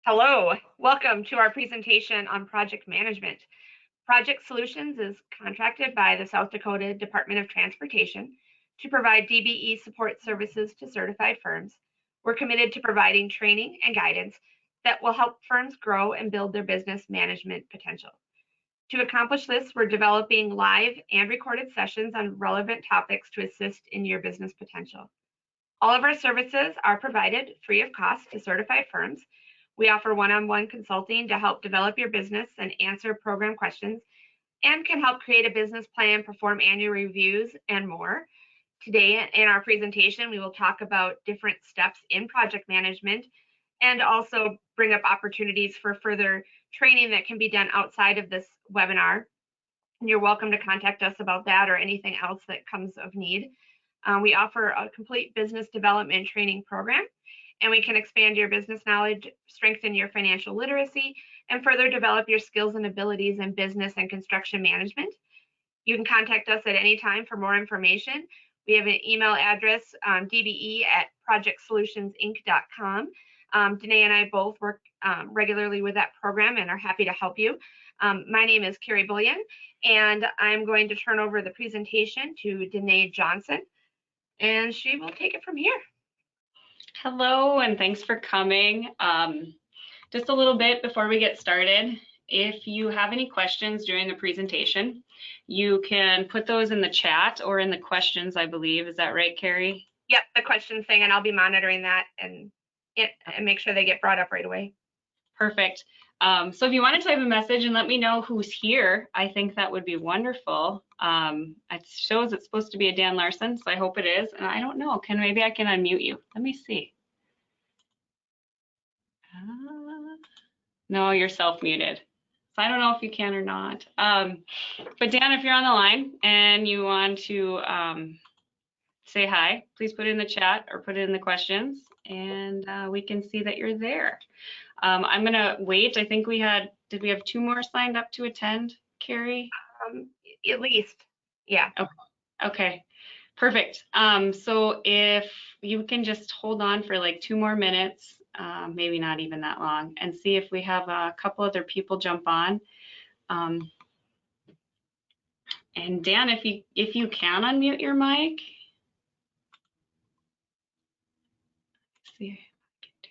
Hello, welcome to our presentation on project management. Project Solutions is contracted by the South Dakota Department of Transportation to provide DBE support services to certified firms. We're committed to providing training and guidance that will help firms grow and build their business management potential. To accomplish this, we're developing live and recorded sessions on relevant topics to assist in your business potential. All of our services are provided free of cost to certified firms. We offer one-on-one consulting to help develop your business and answer program questions, and can help create a business plan, perform annual reviews, and more. Today in our presentation, we will talk about different steps in project management and also bring up opportunities for further training that can be done outside of this webinar. And you're welcome to contact us about that or anything else that comes of need. We offer a complete business development training program, and we can expand your business knowledge, strengthen your financial literacy, and further develop your skills and abilities in business and construction management. You can contact us at any time for more information. We have an email address, dbe@projectsolutionsinc.com. Danae and I both work regularly with that program and are happy to help you. My name is Carrie Bullion, and I'm going to turn over the presentation to Danae Johnson, and she will take it from here. Hello, and thanks for coming. Just a little bit before we get started, if you have any questions during the presentation, you can put those in the chat or in the questions, I believe. Is that right, Carrie? Yep, the questions thing, and I'll be monitoring that and make sure they get brought up right away. Perfect. So if you want to type a message and let me know who's here, I think that would be wonderful. It shows it's supposed to be a Dan Larson, so I hope it is. And I don't know, maybe I can unmute you. Let me see. No, you're self-muted. So I don't know if you can or not. But Dan, if you're on the line and you want to say hi, please put it in the chat or put it in the questions, and we can see that you're there. I'm gonna wait. I think did we have 2 more signed up to attend, Carrie? At least, yeah. Okay, perfect. So if you can just hold on for like 2 more minutes, maybe not even that long, and see if we have a couple other people jump on. And Dan, if you can unmute your mic. Let's see if I can do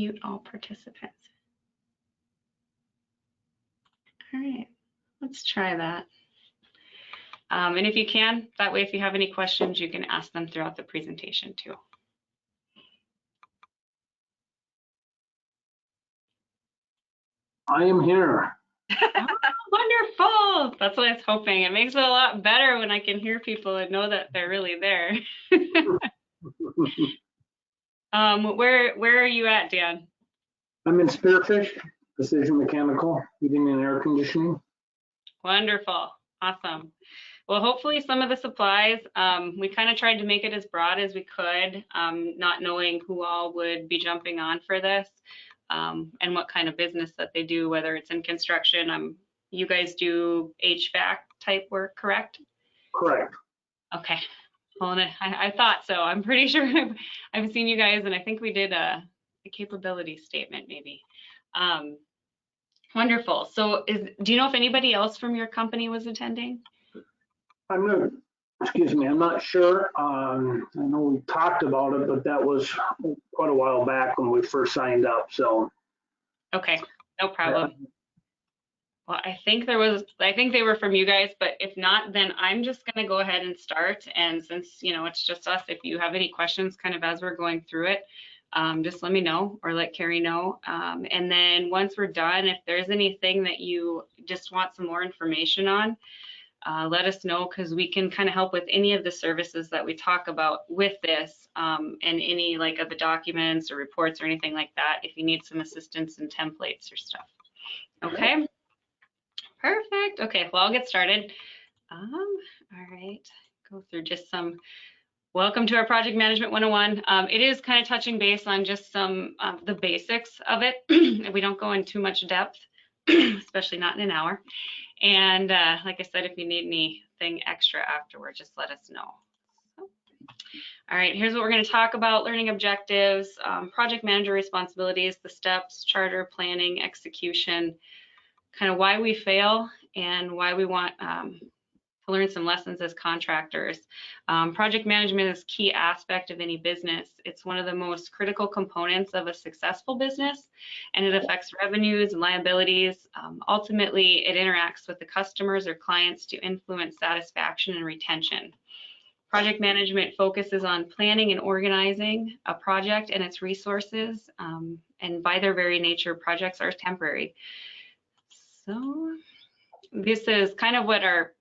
it. Unmute all participants. All right, let's try that. And if you can, that way if you have any questions, you can ask them throughout the presentation too. I am here. Oh, wonderful. That's what I was hoping. It makes it a lot better when I can hear people and know that they're really there. Where are you at, Dan? I'm in Spearfish, Precision Mechanical, Heating and Air Conditioning. Wonderful. Awesome. Well, hopefully some of the supplies, we kind of tried to make it as broad as we could, not knowing who all would be jumping on for this, and what kind of business that they do, whether it's in construction. You guys do HVAC type work, correct? Correct. Okay. Well, I thought so. I'm pretty sure I've seen you guys, and I think we did a capability statement maybe. Wonderful. So do you know if anybody else from your company was attending? I'm not sure. I know we talked about it, but that was quite a while back when we first signed up, so. Okay, no problem. Well, I think they were from you guys, but if not, then I'm just gonna go ahead and start. And since, it's just us, if you have any questions kind of as we're going through it, just let me know or let Carrie know. And then once we're done, if there's anything that you just want some more information on, let us know, because we can kind of help with any of the services that we talk about with this, and any like of the documents or reports or anything like that, if you need some assistance in templates or stuff. Okay, perfect. Okay, well, I'll get started. All right, go through just some. Welcome to our Project Management 101. It is kind of touching base on just some of the basics of it. We don't go in too much depth, especially not in an hour. And like I said, if you need anything extra afterward, just let us know. All right, here's what we're going to talk about: learning objectives, project manager responsibilities, the steps, charter, planning, execution, kind of why we fail and why we want to learn some lessons as contractors. Project management is a key aspect of any business. It's one of the most critical components of a successful business, and it affects revenues and liabilities. Ultimately, it interacts with the customers or clients to influence satisfaction and retention. Project management focuses on planning and organizing a project and its resources, and by their very nature, projects are temporary. So this is kind of what our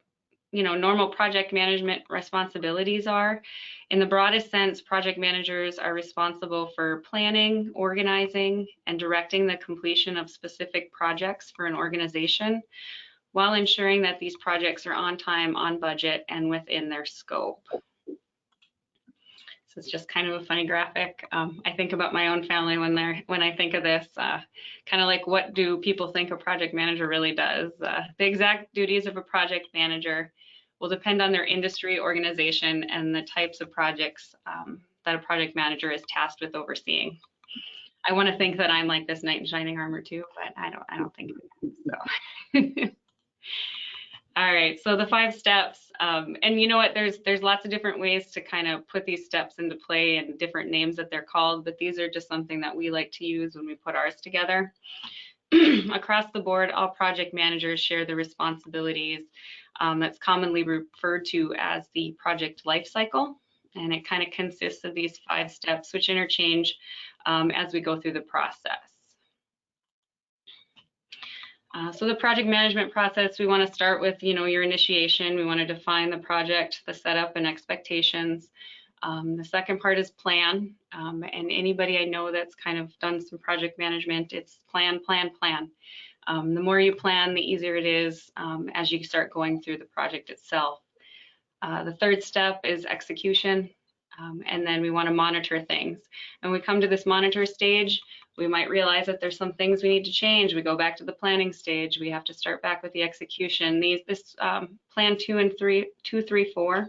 normal project management responsibilities are. In the broadest sense, project managers are responsible for planning, organizing, and directing the completion of specific projects for an organization, while ensuring that these projects are on time, on budget, and within their scope. So it's just kind of a funny graphic. I think about my own family when I think of this, kind of like, what do people think a project manager really does? The exact duties of a project manager will depend on their industry, organization, and the types of projects that a project manager is tasked with overseeing. I want to think that I'm like this knight in shining armor too, but I don't think so. All right, so the 5 steps, and you know what, there's lots of different ways to kind of put these steps into play and different names that they're called, but these are just something that we like to use when we put ours together. Across the board, all project managers share the responsibilities that's commonly referred to as the project life cycle, and it kind of consists of these 5 steps which interchange as we go through the process. So the project management process, we want to start with, your initiation. We want to define the project, the setup, and expectations. The second part is plan. And anybody I know that's kind of done some project management, it's plan, plan, plan. The more you plan, the easier it is as you start going through the project itself. The third step is execution. And then we want to monitor things. And we come to this monitor stage, we might realize that there's some things we need to change. We go back to the planning stage. We have to start back with the execution. This plan 2, 3, 4.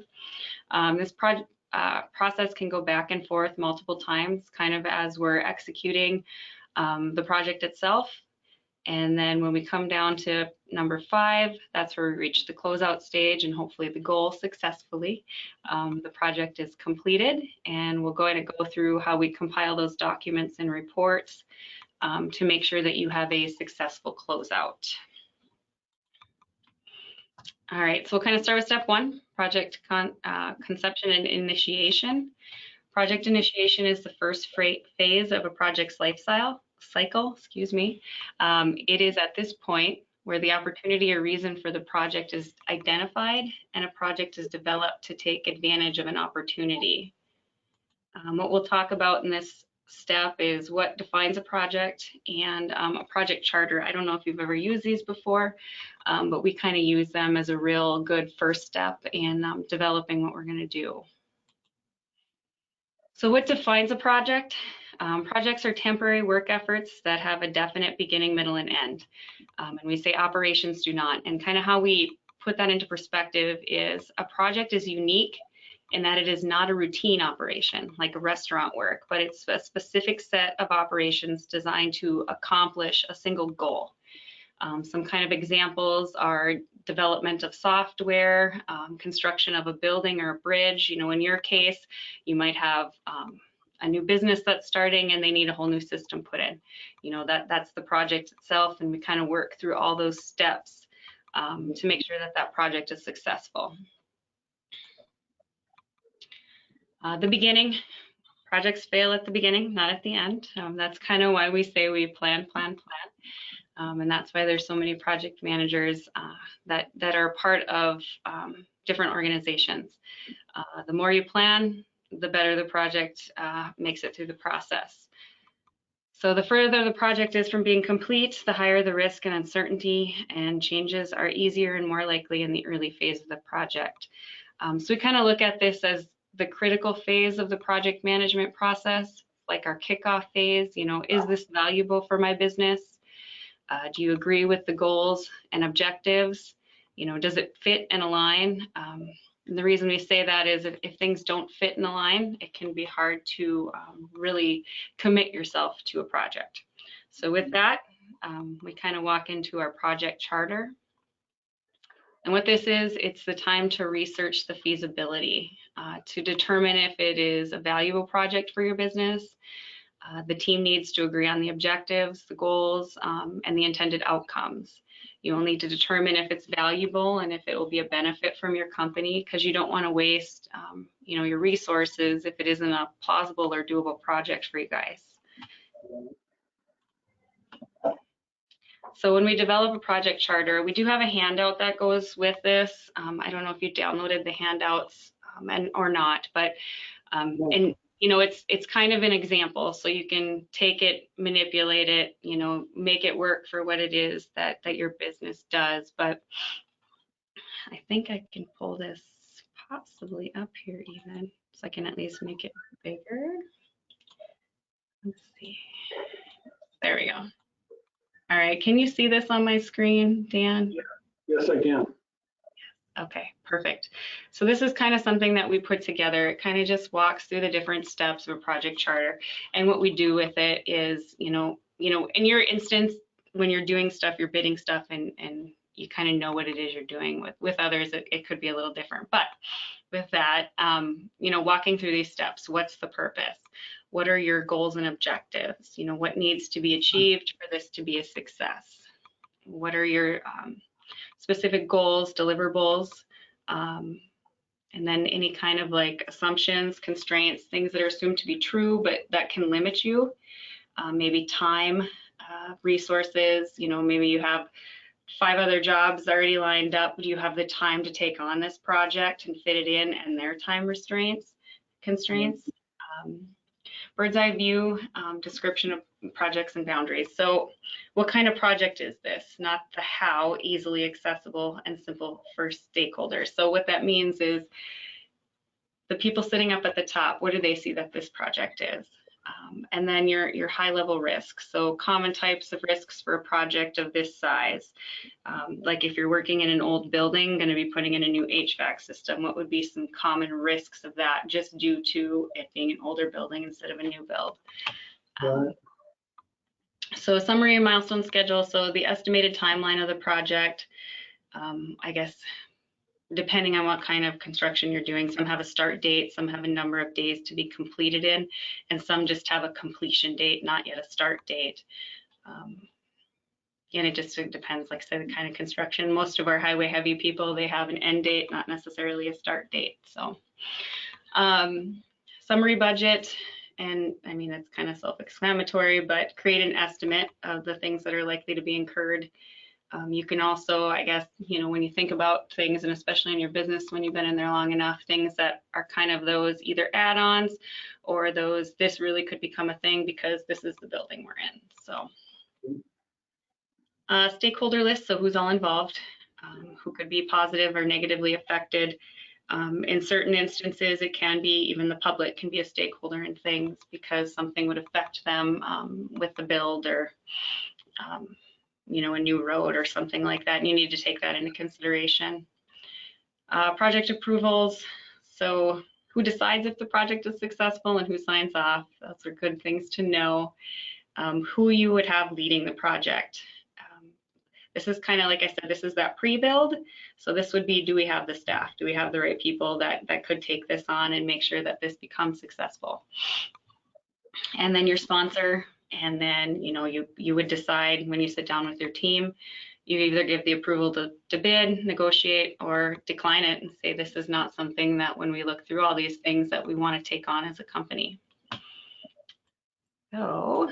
This process can go back and forth multiple times, kind of as we're executing the project itself. And then when we come down to number 5, that's where we reach the closeout stage and hopefully the goal successfully. The project is completed, and we're going to go through how we compile those documents and reports to make sure that you have a successful closeout. All right, so we'll kind of start with step 1, project conception and initiation. Project initiation is the first phase of a project's life cycle. It is at this point where the opportunity or reason for the project is identified and a project is developed to take advantage of an opportunity. What we'll talk about in this step is what defines a project and a project charter. I don't know if you've ever used these before, but we kind of use them as a real good first step in developing what we're going to do. So what defines a project? Projects are temporary work efforts that have a definite beginning, middle, and end. And we say operations do not. And kind of how we put that into perspective is a project is unique in that it is not a routine operation like a restaurant work, but it's a specific set of operations designed to accomplish a single goal. Some kind of examples are development of software, construction of a building or a bridge. In your case, you might have a new business that's starting and they need a whole new system put in. That's the project itself, and we kind of work through all those steps to make sure that that project is successful. The beginning, projects fail at the beginning, not at the end. That's kind of why we say we plan, plan, plan. And that's why there's so many project managers that are part of different organizations. The more you plan, the better the project makes it through the process. So the further the project is from being complete, the higher the risk and uncertainty, and changes are easier and more likely in the early phase of the project. So we kind of look at this as the critical phase of the project management process, like our kickoff phase. Is this valuable for my business? Do you agree with the goals and objectives? Does it fit and align? And the reason we say that is if things don't fit in the line, it can be hard to really commit yourself to a project. So with that, we kind of walk into our project charter. And what this is, it's the time to research the feasibility, to determine if it is a valuable project for your business. The team needs to agree on the objectives, the goals, and the intended outcomes. You will need to determine if it's valuable and if it will be a benefit from your company, because you don't want to waste, your resources if it isn't a plausible or doable project for you guys. So when we develop a project charter, we do have a handout that goes with this. I don't know if you downloaded the handouts or not, but it's kind of an example, so you can take it, manipulate it, make it work for what it is that your business does. But I think I can pull this possibly up here even, so I can at least make it bigger. Let's see. There we go. All right, can you see this on my screen, Dan? Yes, I can. Okay, perfect. So this is kind of something that we put together. It kind of just walks through the different steps of a project charter. And what we do with it is, in your instance, when you're doing stuff, you're bidding stuff and you kind of know what it is you're doing. With others, it could be a little different. But with that, walking through these steps, what's the purpose? What are your goals and objectives? What needs to be achieved for this to be a success? What are your specific goals, deliverables, and then any kind of like assumptions, constraints, things that are assumed to be true, but that can limit you. Maybe time, resources, maybe you have 5 other jobs already lined up. Do you have the time to take on this project and fit it in, and their time constraints? Bird's eye view, description of projects and boundaries. So what kind of project is this? Not the how, easily accessible and simple for stakeholders. So what that means is the people sitting up at the top, what do they see that this project is? And then your high level risks. So common types of risks for a project of this size. Like if you're working in an old building, going to be putting in a new HVAC system, what would be some common risks of that just due to it being an older building instead of a new build? So summary and milestone schedule. So the estimated timeline of the project, I guess, depending on what kind of construction you're doing, some have a start date, some have a number of days to be completed in, and some just have a completion date, not yet a start date. And it just depends, like I said, the kind of construction. Most of our highway heavy people, they have an end date, not necessarily a start date. So summary budget, and I mean, it's kind of self-explanatory, but create an estimate of the things that are likely to be incurred. You can also, I guess, when you think about things, and especially in your business, when you've been in there long enough, things that are kind of those either add-ons or those, this really could become a thing because this is the building we're in. So stakeholder list, so who's all involved, who could be positive or negatively affected. In certain instances, it can be even the public can be a stakeholder in things because something would affect them with the build or a new road or something like that, and you need to take that into consideration. Project approvals, so who decides if the project is successful and who signs off? Those are good things to know. Who you would have leading the project. This is kind of, like I said, this is that pre-build. So this would be, do we have the staff? Do we have the right people that could take this on and make sure that this becomes successful? And then your sponsor. And then, you would decide when you sit down with your team, you either give the approval to bid, negotiate, or decline it and say, this is not something that when we look through all these things that we want to take on as a company. So,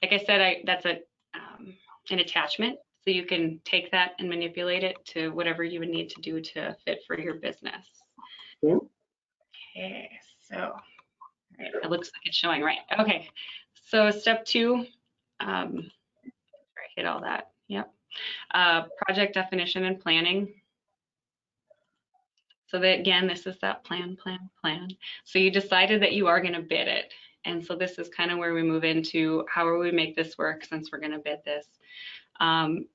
like I said, that's an attachment. So you can take that and manipulate it to whatever you would need to do to fit for your business. Okay, so, all right, it looks like it's showing right. Okay. So step 2, I hit all that, yep. Project definition and planning. So that, again, this is that plan. So you decided that you are gonna bid it. And so this is kind of where we move into how will we make this work since we're gonna bid this.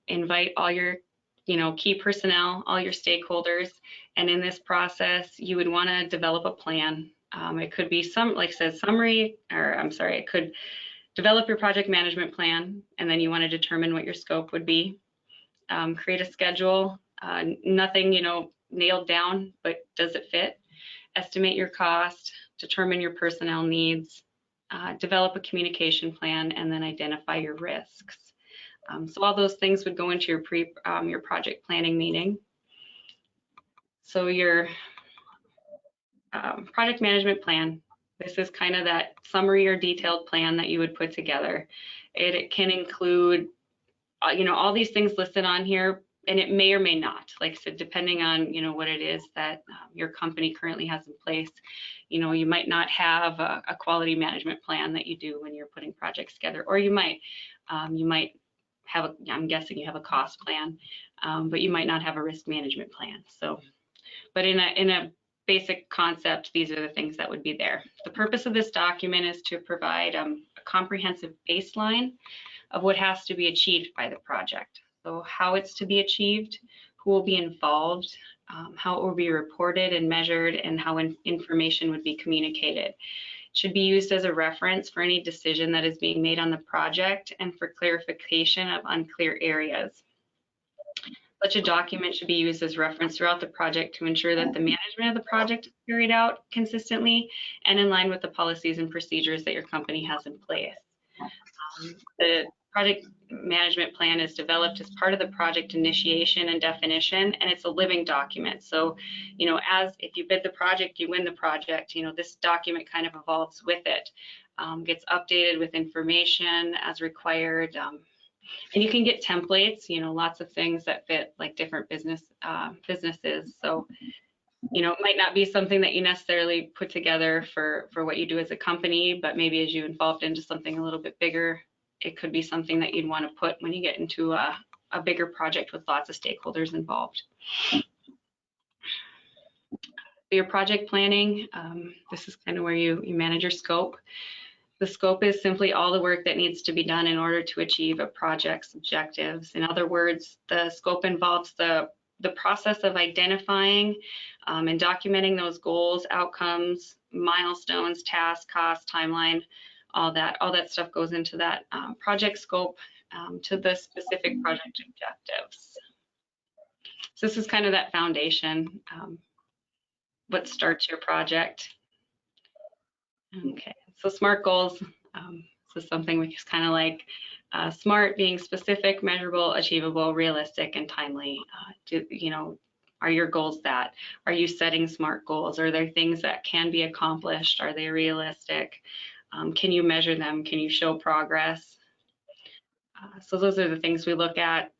Invite all your, key personnel, all your stakeholders. And in this process, you would want to develop a plan. It could be like I said, it could develop your project management plan, and then you want to determine what your scope would be. Create a schedule, nothing, nailed down, but does it fit? Estimate your cost, determine your personnel needs, develop a communication plan, and then identify your risks. So all those things would go into your project planning meeting. So your project management plan, this is kind of that summary or detailed plan that you would put together. It can include, all these things listed on here, and it may or may not, like I said, depending on, what it is that your company currently has in place. You might not have a quality management plan that you do when you're putting projects together, or you might have I'm guessing you have a cost plan, but you might not have a risk management plan. So, but in a basic concept, these are the things that would be there. The purpose of this document is to provide a comprehensive baseline of what has to be achieved by the project. So how it's to be achieved, who will be involved, how it will be reported and measured, and how information would be communicated. It should be used as a reference for any decision that is being made on the project and for clarification of unclear areas. Such a document should be used as reference throughout the project to ensure that the management of the project is carried out consistently and in line with the policies and procedures that your company has in place. The project management plan is developed as part of the project initiation and definition, and it's a living document. So, as if you bid the project, you win the project, this document kind of evolves with it, gets updated with information as required. And you can get templates, lots of things that fit like different businesses. So, it might not be something that you necessarily put together for what you do as a company, but maybe as you evolved into something a little bit bigger, it could be something that you'd want to put when you get into a bigger project with lots of stakeholders involved. Your project planning, this is kind of where you manage your scope. The scope is simply all the work that needs to be done in order to achieve a project's objectives. In other words, the scope involves the process of identifying and documenting those goals, outcomes, milestones, tasks, costs, timeline, all that stuff goes into that project scope to the specific project objectives. So this is kind of that foundation, what starts your project. Okay, so SMART goals. This is something which is kind of like SMART being specific, measurable, achievable, realistic, and timely. Are your goals that? Are you setting SMART goals? Are there things that can be accomplished? Are they realistic? Can you measure them? Can you show progress? So those are the things we look at.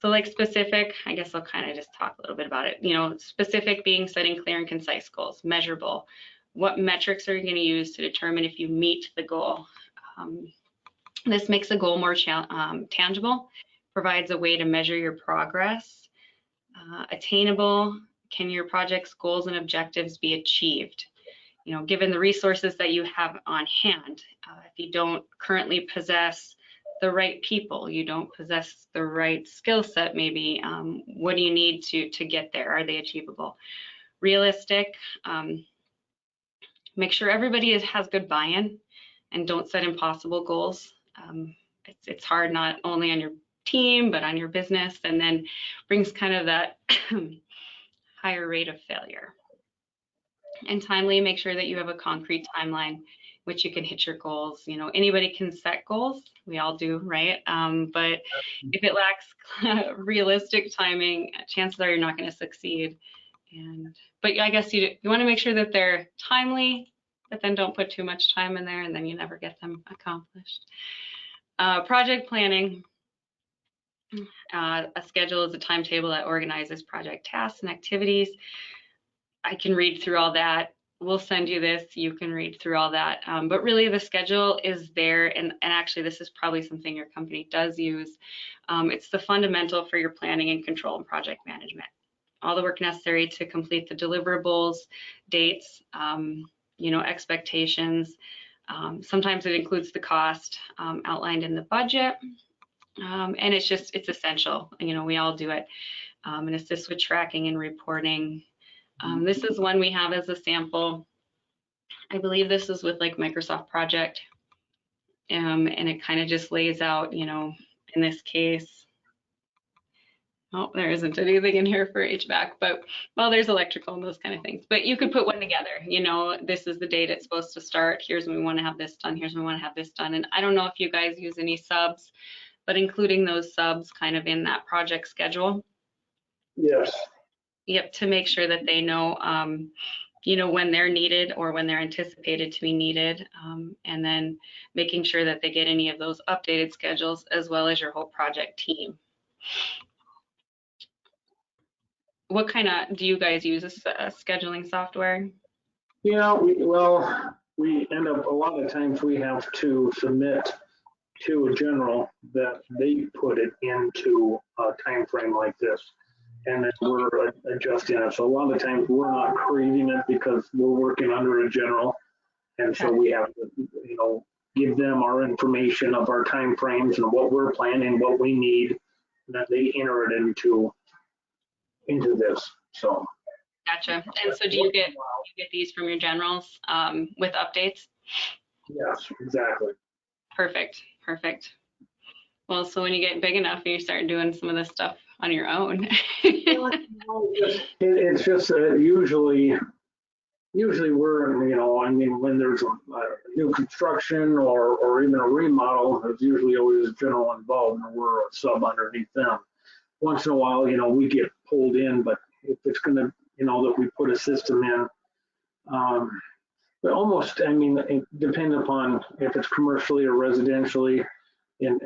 So like specific, I guess I'll kind of just talk a little bit about it. Specific being setting clear and concise goals. Measurable, what metrics are you going to use to determine if you meet the goal? This makes a goal more tangible, provides a way to measure your progress. Attainable, can your project's goals and objectives be achieved? Given the resources that you have on hand, if you don't currently possess the right people, you don't possess the right skill set, maybe, what do you need to get there? Are they achievable? Realistic, make sure everybody has good buy-in and don't set impossible goals. It's hard not only on your team, but on your business, and then brings kind of that higher rate of failure. And timely, make sure that you have a concrete timeline which you can hit your goals. Anybody can set goals, we all do, right? But if it lacks realistic timing, chances are you're not going to succeed. But I guess you want to make sure that they're timely, but then don't put too much time in there, and then you never get them accomplished. Project planning. A schedule is a timetable that organizes project tasks and activities. I can read through all that. We'll send you this, you can read through all that. But really the schedule is there, and actually this is probably something your company does use. It's the fundamental for your planning and control and project management. All the work necessary to complete the deliverables, dates, expectations. Sometimes it includes the cost outlined in the budget. And it's essential. You know, we all do it. And assist with tracking and reporting. This is one we have as a sample. I believe this is with like Microsoft Project. And it kind of just lays out, you know, in this case, oh, there isn't anything in here for HVAC, but well, there's electrical and those kind of things. But you could put one together, you know, this is the date it's supposed to start. Here's when we want to have this done. Here's when we want to have this done. And I don't know if you guys use any subs, but including those subs kind of in that project schedule. Yes. Yep, to make sure that they know, you know, when they're needed or when they're anticipated to be needed, and then making sure that they get any of those updated schedules as well as your whole project team. What kind of, do you guys use a scheduling software? Yeah, we end up, a lot of times we have to submit to a general that they put it into a time frame like this. And then we're adjusting it. So a lot of times we're not creating it because we're working under a general. And so we have to, you know, give them our information of our time frames and what we're planning, what we need, and that they enter it into this. So. Gotcha. And so do you get these from your generals with updates? Yes, exactly. Perfect. Perfect. Well, so when you get big enough, you start doing some of this stuff on your own. It's just usually we're, you know, I mean, when there's a new construction or even a remodel, there's usually always a general involved and we're a sub underneath them. Once in a while, you know, we get pulled in, but if it's going to, you know, that we put a system in, but almost, I mean, it depends upon if it's commercially or residentially. In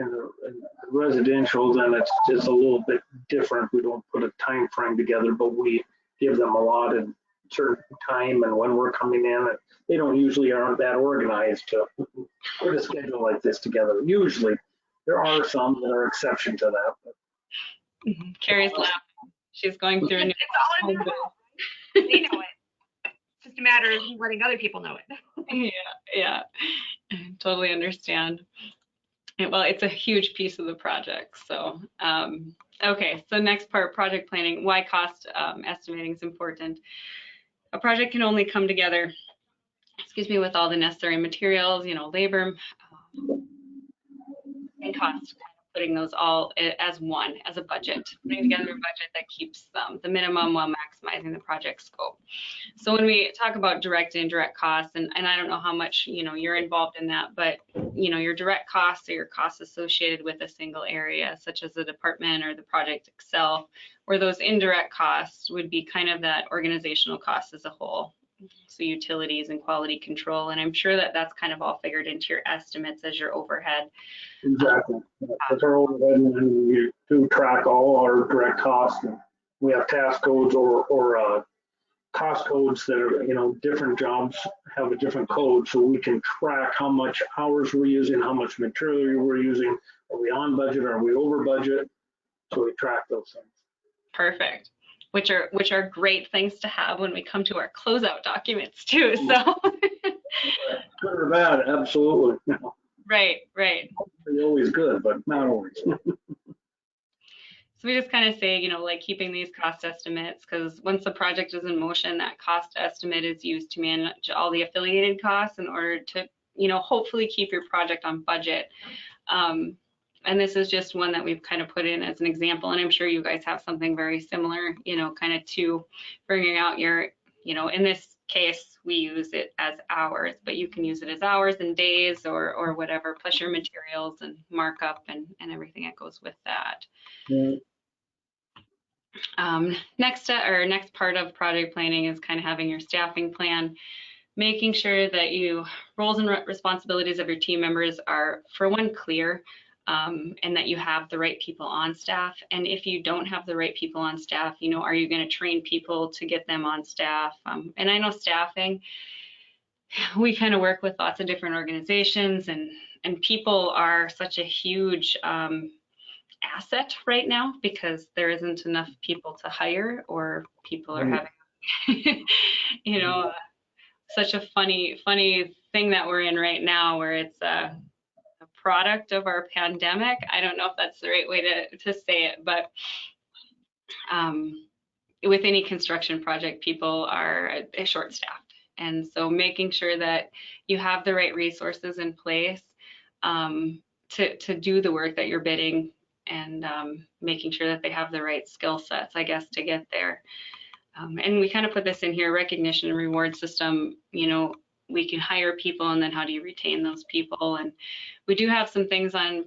residential, then it's just a little bit different. We don't put a time frame together, but we give them a lot of certain time and when we're coming in. And they don't usually aren't that organized to put a schedule like this together. Usually, there are some that are exception to that. But. Carrie's laughing. She's going through a new. It's all in their mouth. They know it. It's just a matter of letting other people know it. Yeah, totally understand. Well, it's a huge piece of the project. So, okay. So next part, project planning. Why cost estimating is important. A project can only come together, excuse me, with all the necessary materials, you know, labor and cost. Putting those all as one, as a budget, putting together a budget that keeps the minimum while maximizing the project scope. So when we talk about direct and indirect costs, and I don't know how much, you know, you're involved in that, but, you know, your direct costs are your costs associated with a single area, such as the department or the project itself, where those indirect costs would be kind of that organizational cost as a whole. So utilities and quality control, and I'm sure that that's kind of all figured into your estimates as your overhead. Exactly. That's our overhead, and we do track all our direct costs. We have task codes or cost codes that are, you know, different jobs have a different code, so we can track how much hours we're using, how much material we're using. Are we on budget? Are we over budget? So we track those things. Perfect. Which are great things to have when we come to our closeout documents too. So good or bad, absolutely. Right. They're always good, but not always. So we just kind of say, you know, like keeping these cost estimates, because once the project is in motion, that cost estimate is used to manage all the affiliated costs in order to, you know, hopefully keep your project on budget. And this is just one that we've kind of put in as an example, and I'm sure you guys have something very similar, you know, kind of to bringing out your, you know, in this case, we use it as hours, but you can use it as hours and days or whatever, plus your materials and markup and everything that goes with that. Yeah. Next part of project planning is kind of having your staffing plan, making sure that you roles and responsibilities of your team members are, for one, clear. And that you have the right people on staff. And if you don't have the right people on staff, you know, are you going to train people to get them on staff? And I know staffing, we kind of work with lots of different organizations, and people are such a huge asset right now because there isn't enough people to hire, or people are having, you know, such a funny thing that we're in right now, where it's a product of our pandemic. I don't know if that's the right way to say it, but with any construction project, people are short-staffed. And so making sure that you have the right resources in place to do the work that you're bidding, and making sure that they have the right skill sets, I guess, to get there. And we kind of put this in here, recognition and reward system. You know, we can hire people, and then how do you retain those people? And we do have some things on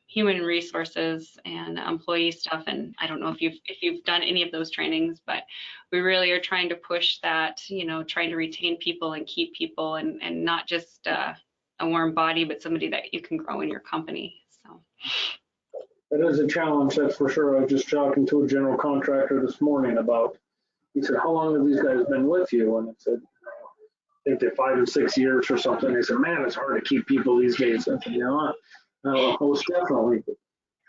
human resources and employee stuff. And I don't know if you've done any of those trainings, but we really are trying to push that, you know, trying to retain people and keep people, and not just a warm body, but somebody that you can grow in your company. So That is a challenge, that's for sure. I was just talking to a general contractor this morning about, he said, how long have these guys been with you? And I said, I think they're 5 and 6 years or something. They said, man, it's hard to keep people these days. I said, you know, most definitely.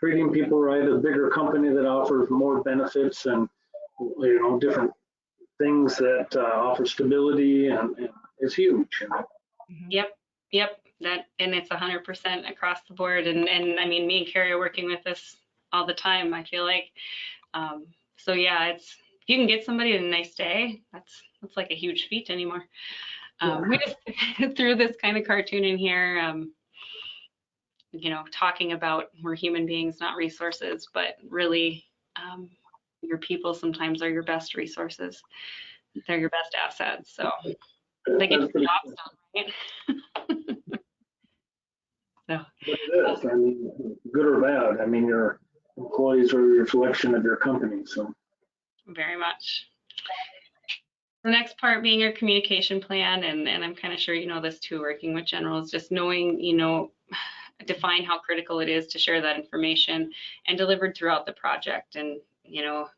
Treating people right, a bigger company that offers more benefits and, you know, different things that offer stability and is huge. You know? Yep. That, and it's 100% across the board. And I mean, me and Carrie are working with this all the time, I feel like. So yeah, it's, if you can get somebody a nice day, that's like a huge feat anymore. We just threw this kind of cartoon in here, you know, talking about we're human beings, not resources, but really your people sometimes are your best resources. They're your best assets. So they get the jobs done, right? So. But it is, I mean, good or bad. I mean, your employees are a reflection of your company, so. Very much. The next part being our communication plan, and I'm kind of sure you know this too, working with generals, just knowing, you know, define how critical it is to share that information and delivered throughout the project. And, you know,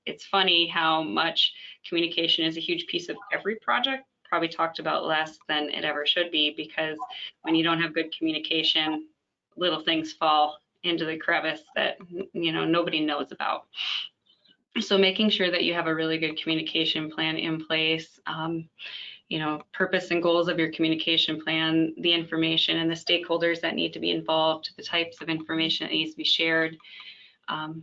it's funny how much communication is a huge piece of every project, probably talked about less than it ever should be, because when you don't have good communication, little things fall into the crevice that, you know, nobody knows about. So making sure that you have a really good communication plan in place, you know, purpose and goals of your communication plan, the information and the stakeholders that need to be involved, the types of information that needs to be shared,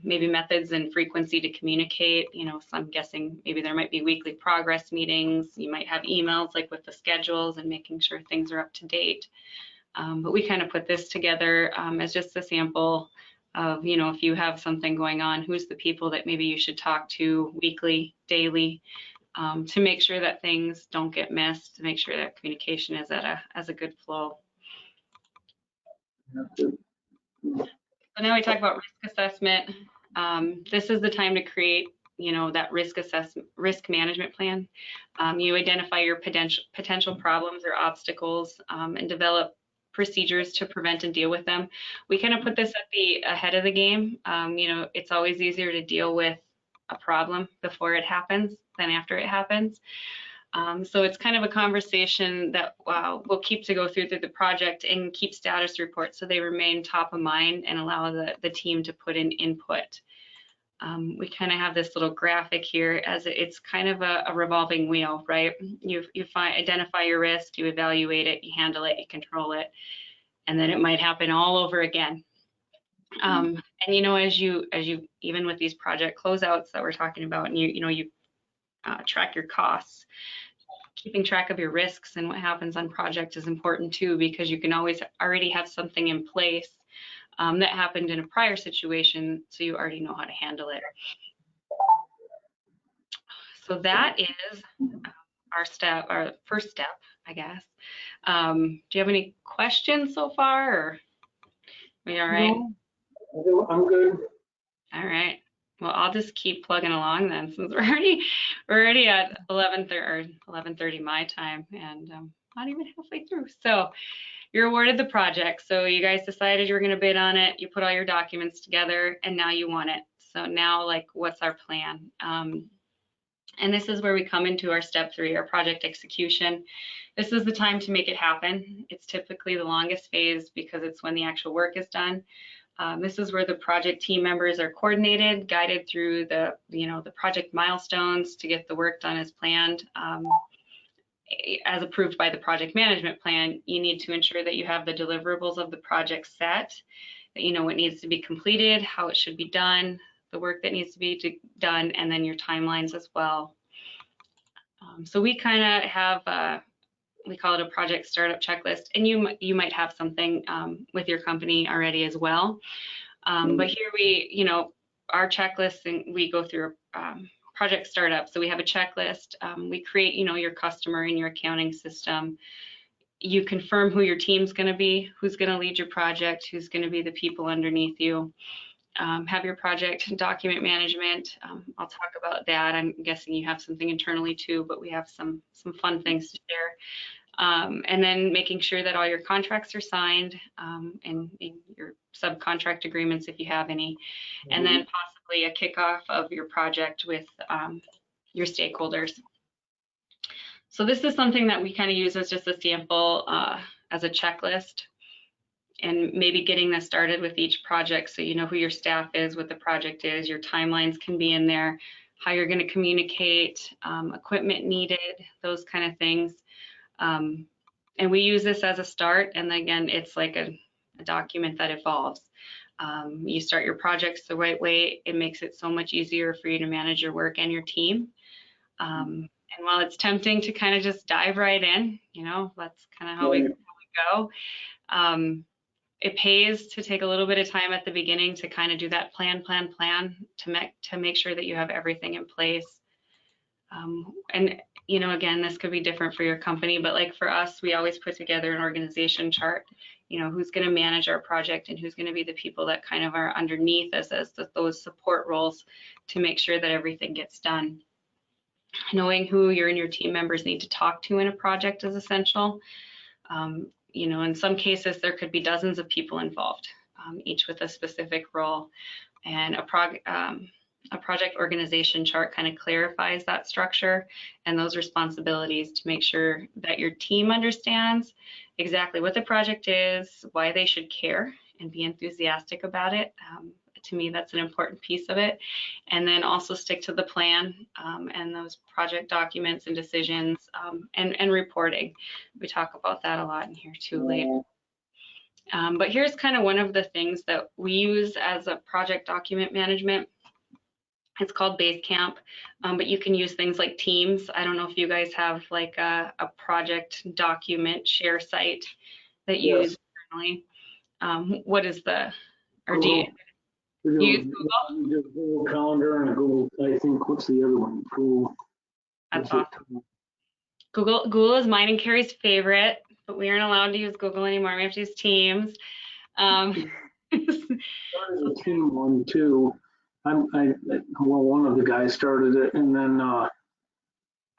maybe methods and frequency to communicate. You know, so I'm guessing maybe there might be weekly progress meetings. You might have emails like with the schedules and making sure things are up to date. But we kind of put this together as just a sample of, you know, if you have something going on, who's the people that maybe you should talk to weekly, daily, to make sure that things don't get missed, to make sure that communication is at a good flow. So now we talk about risk assessment. This is the time to create, you know, that risk management plan. You identify your potential problems or obstacles, and develop procedures to prevent and deal with them. We kind of put this at the ahead of the game. You know, it's always easier to deal with a problem before it happens than after it happens. So it's kind of a conversation that we'll keep to go through the project and keep status reports so they remain top of mind and allow the team to put in input. We kind of have this little graphic here as it's kind of a revolving wheel, right? You identify your risk, you evaluate it, you handle it, you control it, and then it might happen all over again. And you know, as you even with these project closeouts that we're talking about, and you track your costs, keeping track of your risks and what happens on project is important too, because you can always already have something in place that happened in a prior situation, so you already know how to handle it. So that is our first step, I guess. Do you have any questions so far, or are we all right? No, I'm good. All right. Well, I'll just keep plugging along then, since we're already at 11:30 my time, and not even halfway through. So you're awarded the project. So you guys decided you were going to bid on it. You put all your documents together, and now you want it. So now, like, what's our plan? And this is where we come into our step 3, our project execution. This is the time to make it happen. It's typically the longest phase because it's when the actual work is done. This is where the project team members are coordinated, guided through the project milestones to get the work done as planned. as approved by the project management plan, you need to ensure that you have the deliverables of the project set, that you know what needs to be completed, how it should be done, the work that needs to be done, and then your timelines as well. So we kind of have, we call it a project startup checklist, and you might have something with your company already as well. But here we, you know, our checklist, and we go through project startup. So we have a checklist. We create, you know, your customer and your accounting system. You confirm who your team's going to be, who's going to lead your project, who's going to be the people underneath you. Have your project document management. I'll talk about that. I'm guessing you have something internally too, but we have some fun things to share. And then making sure that all your contracts are signed and your subcontract agreements if you have any, and then possibly a kickoff of your project with your stakeholders. So this is something that we kind of use as just a sample as a checklist, and maybe getting this started with each project so you know who your staff is, what the project is, your timelines can be in there, how you're going to communicate, equipment needed, those kind of things. And we use this as a start, and again, it's like a document that evolves. You start your projects the right way, it makes it so much easier for you to manage your work and your team. And while it's tempting to kind of just dive right in, you know, that's kind of how we go. It pays to take a little bit of time at the beginning to kind of do that plan to make sure that you have everything in place. And you know, again, this could be different for your company, but like for us, we always put together an organization chart, you know, who's going to manage our project and who's going to be the people that kind of are underneath us as those support roles to make sure that everything gets done. Knowing who you and your team members need to talk to in a project is essential. You know, in some cases, there could be dozens of people involved, each with a specific role, and a project organization chart kind of clarifies that structure and those responsibilities to make sure that your team understands exactly what the project is, why they should care and be enthusiastic about it. To me, that's an important piece of it. And then also stick to the plan and those project documents and decisions and reporting. We talk about that a lot in here too later. But here's kind of one of the things that we use as a project document management. It's called Basecamp, but you can use things like Teams. I don't know if you guys have like a project document share site that you use internally. What is the, or do you use Google? Google Calendar and Google, I think, what's the other one? Google. That's awesome. Google is mine and Carrie's favorite, but we aren't allowed to use Google anymore. We have to use Teams. The team one too. Well, one of the guys started it, and then I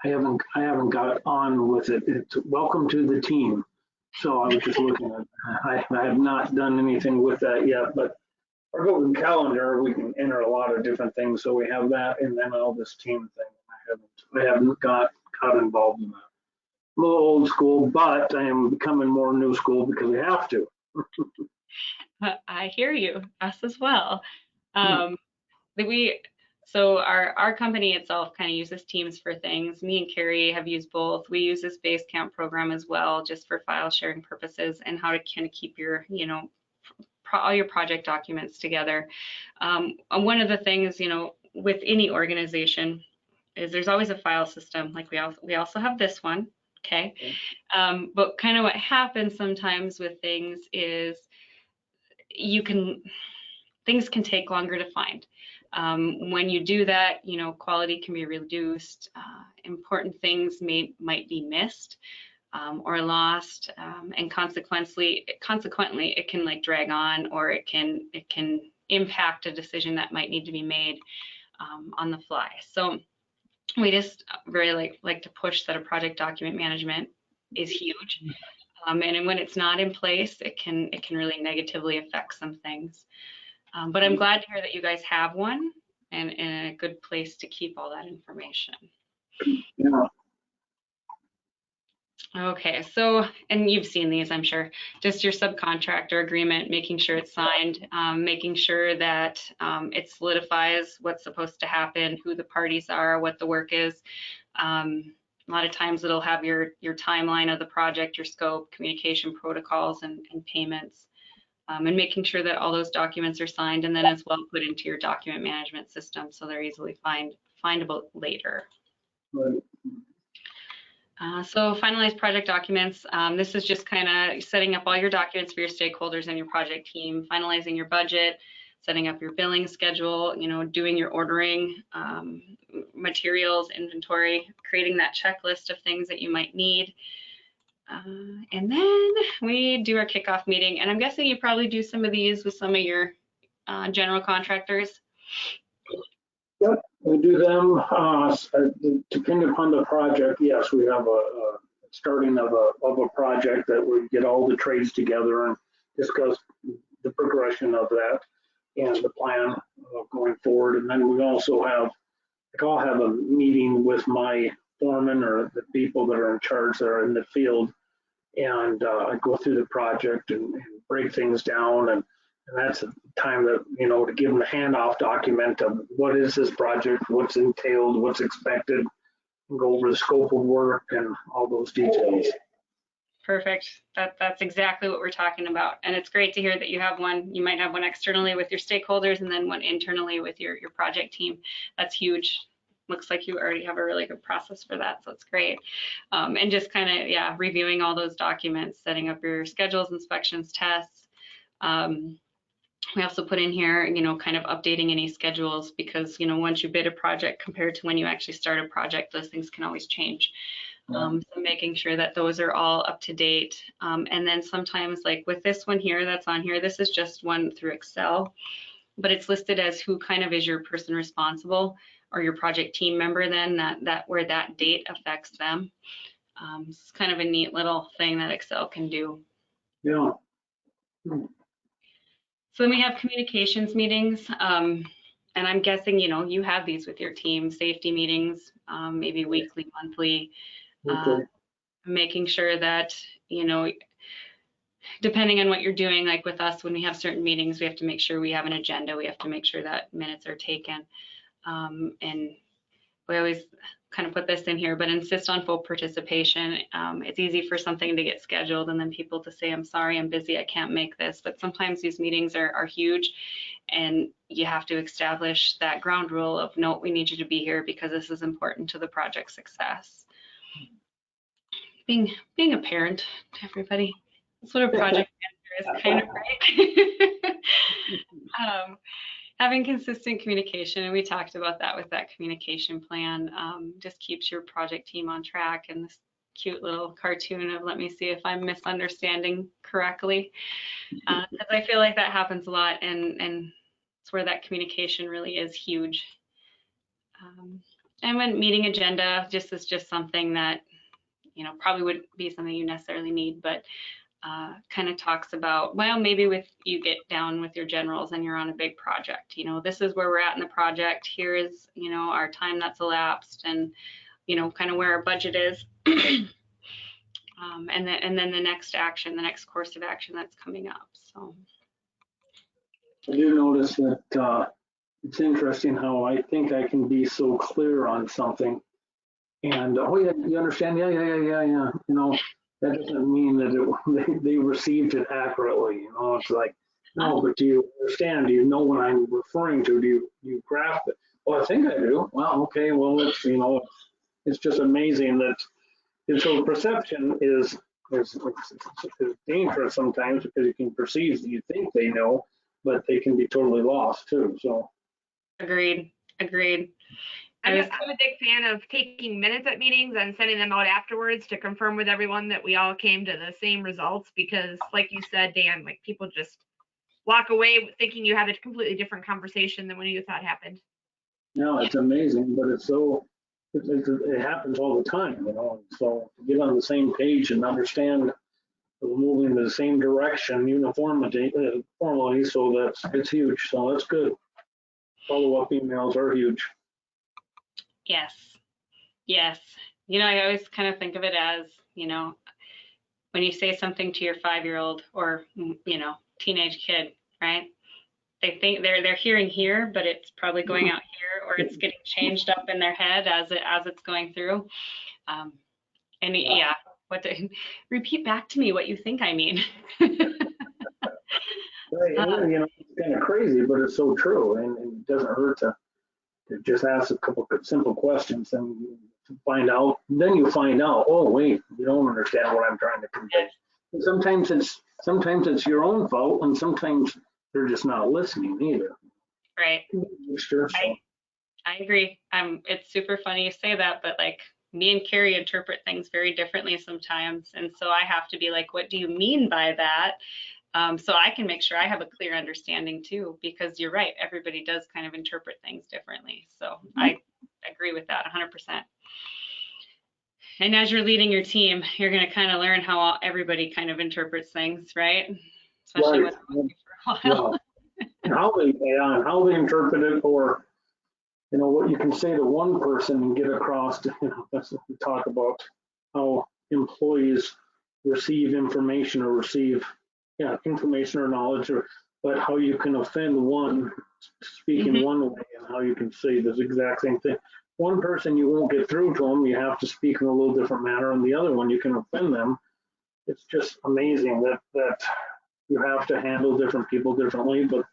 haven't got on with it. It's welcome to the team. So I was just looking at. I have not done anything with that yet, but our Google Calendar, we can enter a lot of different things. So we have that, and then all this team thing. I haven't got involved in that. I'm a little old school, but I am becoming more new school because we have to. I hear you. Us as well. So our company itself kind of uses Teams for things. Me and Carrie have used both. We use this Basecamp program as well, just for file sharing purposes and how to kind of keep your, you know, all your project documents together. One of the things, you know, with any organization is there's always a file system. Like we also have this one, okay? But kind of what happens sometimes with things is things can take longer to find. When you do that, you know, quality can be reduced. Important things might be missed or lost, and consequently, it can like drag on, or it can impact a decision that might need to be made on the fly. So we just really like to push that a project document management is huge, and when it's not in place, it can really negatively affect some things. But I'm glad to hear that you guys have one and a good place to keep all that information. Yeah. Okay, so, and you've seen these, I'm sure, just your subcontractor agreement, making sure it's signed, making sure that it solidifies what's supposed to happen, who the parties are, what the work is. A lot of times it'll have your timeline of the project, your scope, communication protocols, and payments, and making sure that all those documents are signed and then as well put into your document management system so they're easily findable later. Right. So finalized project documents. This is just kind of setting up all your documents for your stakeholders and your project team, finalizing your budget, setting up your billing schedule, doing your ordering, materials, inventory, creating that checklist of things that you might need. And then we do our kickoff meeting. And I'm guessing you probably do some of these with some of your general contractors. Yep, we do them, depending upon the project. Yes, we have a starting of a project that we get all the trades together and discuss the progression of that and the plan going forward. And then we also have, I'll have a meeting with my foreman or the people that are in charge that are in the field, and I go through the project and break things down, and that's a time that, to give them the handoff document of what is this project, what's entailed, what's expected, and go over the scope of work and all those details. Perfect. That's exactly what we're talking about. And it's great to hear that you have one. You might have one externally with your stakeholders and then one internally with your project team. That's huge. Looks like you already have a really good process for that, so it's great. And just kind of, reviewing all those documents, setting up your schedules, inspections, tests. We also put in here, kind of updating any schedules because, once you bid a project compared to when you actually start a project, those things can always change. So making sure that those are all up to date. And then sometimes, like with this one here that's on here, this is just one through Excel, but it's listed as who kind of is your person responsible or your project team member then, that where that date affects them. It's kind of a neat little thing that Excel can do. Yeah. So then we have communications meetings, and I'm guessing, you have these with your team, safety meetings, maybe weekly, monthly, Okay. making sure that, depending on what you're doing, like with us, when we have certain meetings, we have to make sure we have an agenda. We have to make sure that minutes are taken. And we always kind of put this in here, but insist on full participation. It's easy for something to get scheduled and then people to say, I'm sorry, I'm busy, I can't make this. But sometimes these meetings are huge and you have to establish that ground rule of, no, we need you to be here because this is important to the project success. Being a parent to everybody, that's what a project manager is, kind of, right? Having consistent communication, and we talked about that with that communication plan, just keeps your project team on track. And this cute little cartoon of, let me see if I'm misunderstanding correctly, because I feel like that happens a lot, and it's where that communication really is huge. And when meeting agenda is just something that, probably wouldn't be something you necessarily need, but kind of talks about, well, maybe with you get down with your generals and you're on a big project, this is where we're at in the project. Here is, our time that's elapsed and, kind of where our budget is. And then the next action, the next course of action that's coming up. So I do notice that it's interesting how I think I can be so clear on something. And, oh yeah, you understand? Yeah. That doesn't mean that they received it accurately. It's like, no, but do you understand? Do you know what I'm referring to? Do you grasp it? Well, I think I do. Well, okay. Well, it's just amazing that, and so perception is dangerous sometimes because you can perceive that you think they know, but they can be totally lost too. So. Agreed. I'm a big fan of taking minutes at meetings and sending them out afterwards to confirm with everyone that we all came to the same results, because like you said, Dan, like people just walk away thinking you had a completely different conversation than when you thought happened. No, it's amazing, but it's so, it happens all the time, so to get on the same page and understand that we're moving in the same direction formally, so it's huge, so that's good. Follow-up emails are huge. Yes. I always kind of think of it as, when you say something to your 5-year-old or, teenage kid, right? They think they're hearing here, but it's probably going out here, or it's getting changed up in their head as it's going through. And yeah, repeat back to me what you think I mean. Right, and, it's kind of crazy, but it's so true, and it doesn't hurt to just ask a couple of simple questions and find out. Then you find out, oh wait, you don't understand what I'm trying to convey. And sometimes it's your own fault, and sometimes they're just not listening either. Right. Sure. So. I agree. It's super funny you say that, but like me and Carrie interpret things very differently sometimes, and so I have to be like, what do you mean by that? So I can make sure I have a clear understanding too, because you're right, everybody does kind of interpret things differently. So I agree with that 100%. And as you're leading your team, you're going to kind of learn how everybody kind of interprets things, right? Especially Right. with you for a while. And how they interpret it, or what you can say to one person and get across to, that's what we talk about, how employees receive information or receive information or knowledge, but how you can offend one speaking one way, and how you can say this exact same thing. One person, you won't get through to them, you have to speak in a little different manner, and the other one, you can offend them. It's just amazing that you have to handle different people differently, but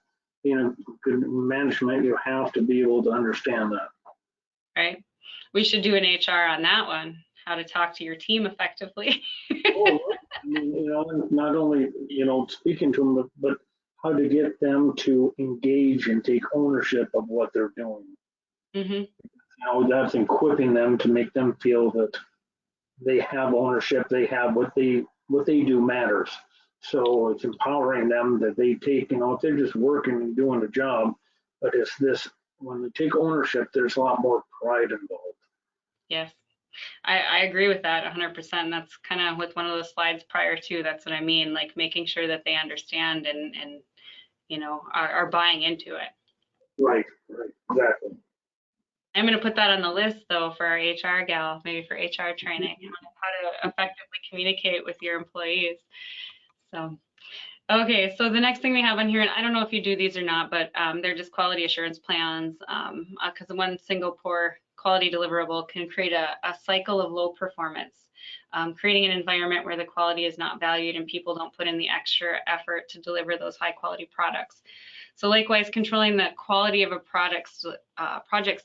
good management, you have to be able to understand that. Right. We should do an HR on that one, how to talk to your team effectively. Not only, speaking to them, but how to get them to engage and take ownership of what they're doing. That's equipping them to make them feel that they have ownership, they have what they do matters. So it's empowering them that they take, if they're just working and doing a job, but it's this, when they take ownership, there's a lot more pride involved. Yes, I agree with that 100%. That's kind of with one of those slides prior to, that's what I mean, like making sure that they understand and are buying into it. Right, exactly. I'm going to put that on the list though for our HR gal, maybe for HR training, how to effectively communicate with your employees. So, okay, so the next thing we have on here, and I don't know if you do these or not, but they're just quality assurance plans, because one single poor quality deliverable can create a cycle of low performance, creating an environment where the quality is not valued and people don't put in the extra effort to deliver those high quality products. So likewise, controlling the quality of a project's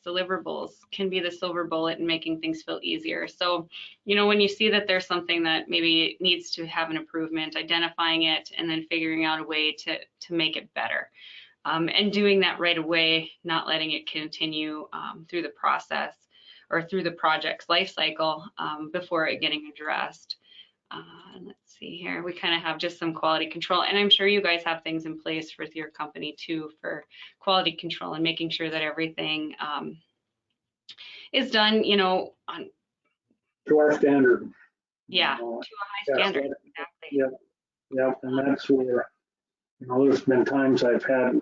deliverables can be the silver bullet in making things feel easier. So, when you see that there's something that maybe needs to have an improvement, identifying it and then figuring out a way to make it better. And doing that right away, not letting it continue through the process or through the project's life cycle before it getting addressed. Let's see here, we kind of have just some quality control, and I'm sure you guys have things in place with your company too for quality control and making sure that everything is done, on to our standard. Yeah, to a high standard. Exactly. Yep, and that's where, there's been times I said,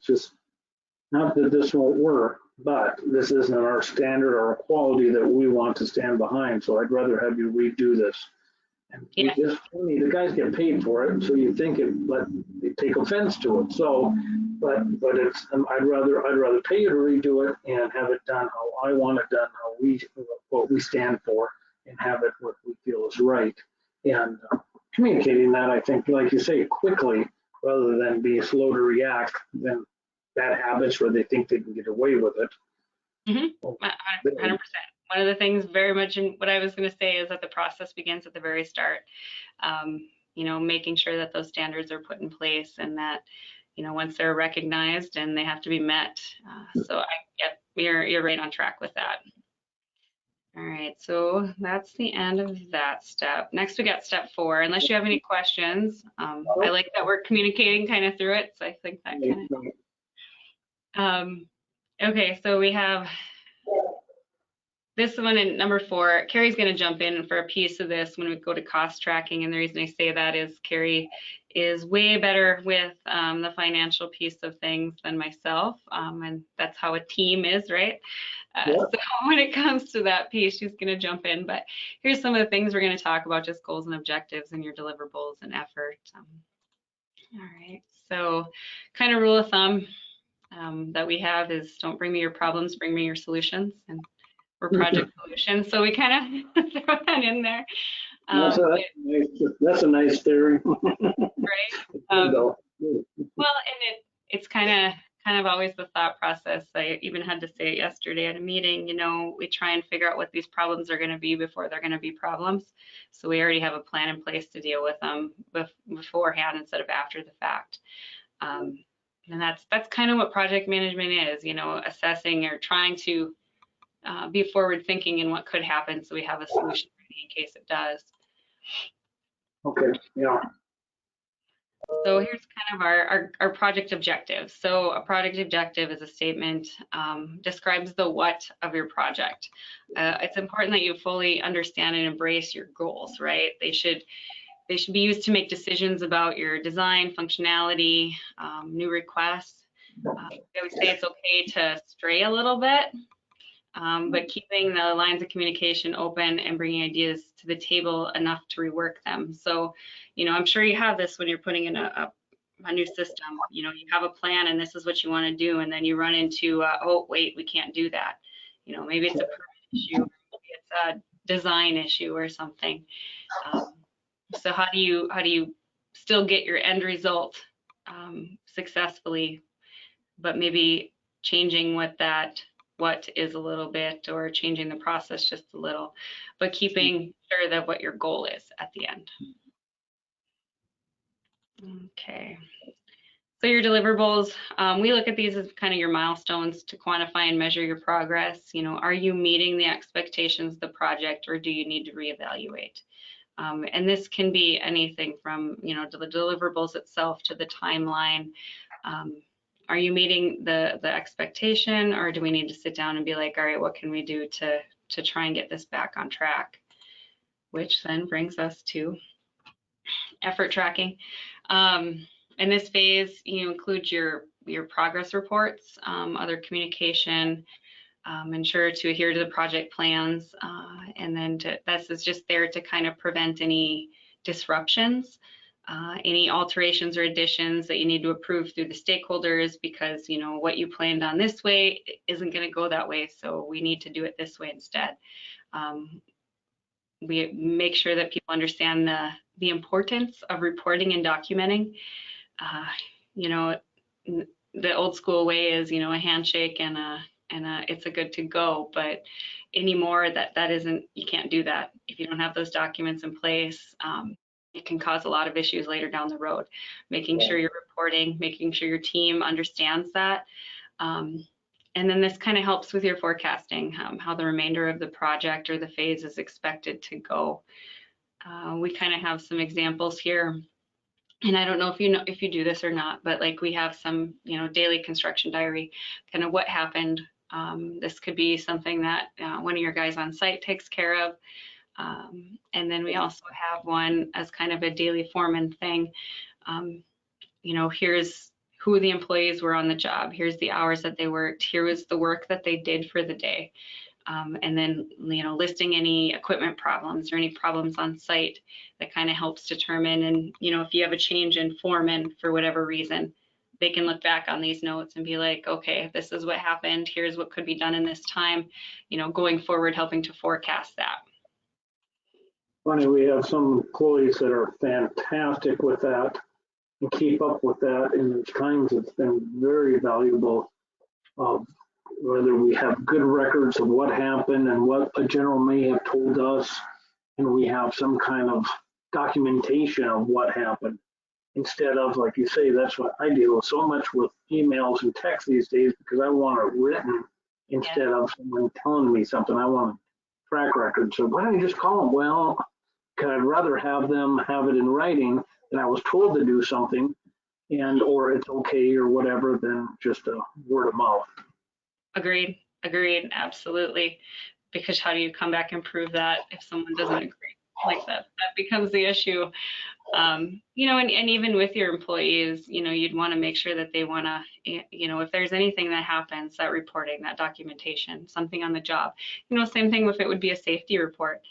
just, not that this won't work, but this isn't our standard or quality that we want to stand behind, so I'd rather have you redo this. And the guys get paid for it, so you think but they take offense to it. So, but it's, I'd rather pay you to redo it and have it done how I want it done, what we stand for, and have it what we feel is right. And communicating that, I think, like you say, quickly, rather than be slow to react, then bad habits where they think they can get away with it. 100%. One of the things very much in what I was going to say is that the process begins at the very start. Making sure that those standards are put in place and that, once they're recognized and they have to be met. So you're right on track with that. All right, so that's the end of that step. Next, we got step 4. Unless you have any questions, I like that we're communicating kind of through it. So I think that kind of. Okay, so we have this one in number 4. Carrie's going to jump in for a piece of this when we go to cost tracking. And the reason I say that is Carrie is way better with the financial piece of things than myself. And that's how a team is, right? So when it comes to that piece, she's going to jump in. But here's some of the things we're going to talk about, just goals and objectives and your deliverables and effort. All right, so kind of rule of thumb that we have is don't bring me your problems, bring me your solutions. And We're project solutions, so we kind of throw that in there. That's a nice theory. Right? Well, and it's kind of always the thought process. I even had to say it yesterday at a meeting, you know, we try and figure out what these problems are going to be before they're going to be problems. So we already have a plan in place to deal with them beforehand instead of after the fact. And that's kind of what project management is, you know, assessing or trying to be forward thinking in what could happen so we have a solution ready in case it does. Okay, yeah. So here's kind of our project objectives. So a project objective is a statement, describes the what of your project. It's important that you fully understand and embrace your goals, right? They should be used to make decisions about your design, functionality, new requests. I always say it's okay to stray a little bit, but keeping the lines of communication open and bringing ideas to the table enough to rework them. So, you know, I'm sure you have this when you're putting in a new system. You know, you have a plan and this is what you want to do, and then you run into, oh, wait, we can't do that. You know, maybe it's a permit issue, maybe it's a design issue or something. So how do you still get your end result successfully, but maybe changing what is a little bit, or changing the process just a little, but keeping sure that what your goal is at the end. Okay. So your deliverables, we look at these as kind of your milestones to quantify and measure your progress. You know, are you meeting the expectations of the project, or do you need to reevaluate? And this can be anything from, you know, the deliverables itself to the timeline. Are you meeting the expectation, or do we need to sit down and be like, all right, what can we do to try and get this back on track? Which then brings us to effort tracking. In this phase, you include your progress reports, other communication, ensure to adhere to the project plans, and then this is just there to kind of prevent any disruptions. Any alterations or additions that you need to approve through the stakeholders, because you know what you planned on this way isn't going to go that way, so we need to do it this way instead. We make sure that people understand the importance of reporting and documenting. You know, the old school way is, you know, a handshake and it's a good to go, but anymore that isn't, you can't do that if you don't have those documents in place. It can cause a lot of issues later down the road. Making sure you're reporting, making sure your team understands that. And then this kind of helps with your forecasting, how the remainder of the project or the phase is expected to go. We kind of have some examples here. And I don't know if you do this or not, but like we have some, you know, daily construction diary, kind of what happened. This could be something that one of your guys on site takes care of. And then we also have one as kind of a daily foreman thing. You know, here's who the employees were on the job. Here's the hours that they worked. Here was the work that they did for the day. And then, you know, listing any equipment problems or any problems on site that kind of helps determine. And, you know, if you have a change in foreman for whatever reason, they can look back on these notes and be like, okay, this is what happened. Here's what could be done in this time, you know, going forward, helping to forecast that. Funny, we have some employees that are fantastic with that and keep up with that, and at times it's been very valuable. Whether we have good records of what happened and what a general may have told us, and we have some kind of documentation of what happened, instead of, like you say, that's what I deal with so much with emails and text these days, because I want it written instead of someone telling me something. I want a track record. So why don't you just call them? Well, because I'd rather have them have it in writing than I was told to do something, and or it's okay or whatever, than just a word of mouth. Agreed, absolutely. Because how do you come back and prove that if someone doesn't agree? Like that becomes the issue. You know, and even with your employees, you know, you'd want to make sure that they want to, you know, if there's anything that happens, that reporting, that documentation, something on the job, you know, same thing if it would be a safety report,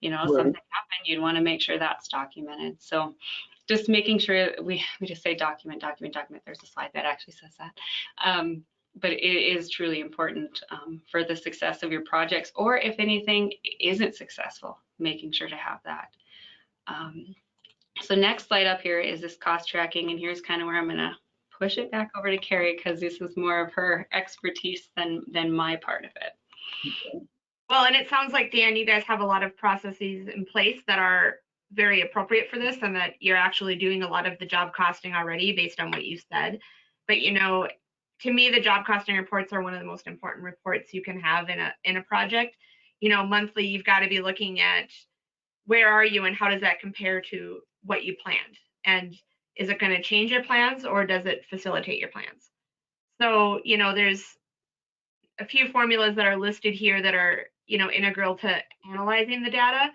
you know, something happened, you'd want to make sure that's documented. So just making sure we just say document. There's a slide that actually says that. but it is truly important for the success of your projects, or if anything isn't successful, making sure to have that. So next slide up here is this cost tracking, and here's kind of where I'm going to push it back over to Carrie, because this is more of her expertise than my part of it. Well, and it sounds like, Dan, you guys have a lot of processes in place that are very appropriate for this, and that you're actually doing a lot of the job costing already based on what you said. But, you know, to me, the job costing reports are one of the most important reports you can have in a project. You know, monthly, you've got to be looking at where are you and how does that compare to what you planned? And is it going to change your plans, or does it facilitate your plans? So, you know, there's a few formulas that are listed here that are, you know, integral to analyzing the data.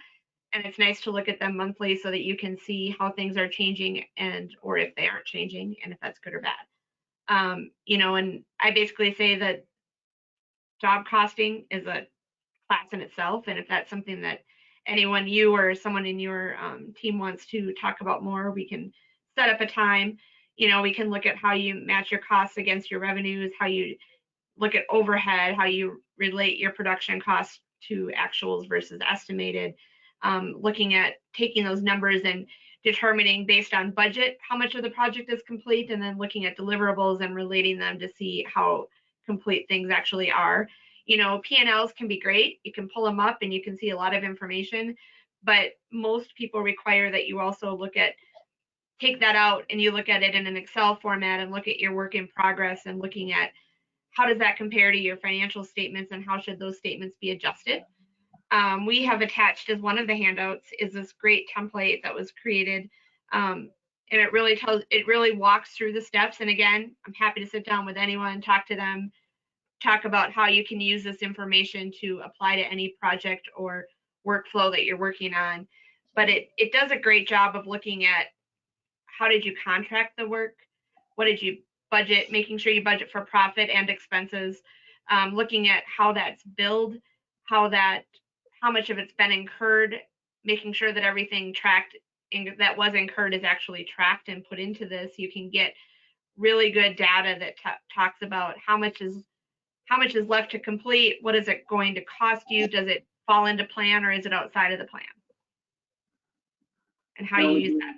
And it's nice to look at them monthly so that you can see how things are changing, and or if they aren't changing, and if that's good or bad. You know, and I basically say that job costing is a class in itself. And if that's something that anyone, you or someone in your team wants to talk about more, we can set up a time. You know, we can look at how you match your costs against your revenues, how you look at overhead, how you relate your production costs to actuals versus estimated, looking at taking those numbers and determining based on budget how much of the project is complete, and then looking at deliverables and relating them to see how complete things actually are. You know, P&Ls can be great. You can pull them up and you can see a lot of information, but most people require that you also take that out and you look at it in an Excel format and look at your work in progress, and looking at how does that compare to your financial statements and how should those statements be adjusted. We have attached as one of the handouts is this great template that was created. And it really walks through the steps. And again, I'm happy to sit down with anyone, talk to them, talk about how you can use this information to apply to any project or workflow that you're working on. But it does a great job of looking at how did you contract the work? What did you budget? Making sure you budget for profit and expenses, looking at how that's billed, how much of it's been incurred, making sure that everything that was incurred is actually tracked and put into this. You can get really good data that talks about how much is left to complete, what is it going to cost you, does it fall into plan, or is it outside of the plan, and how you use that.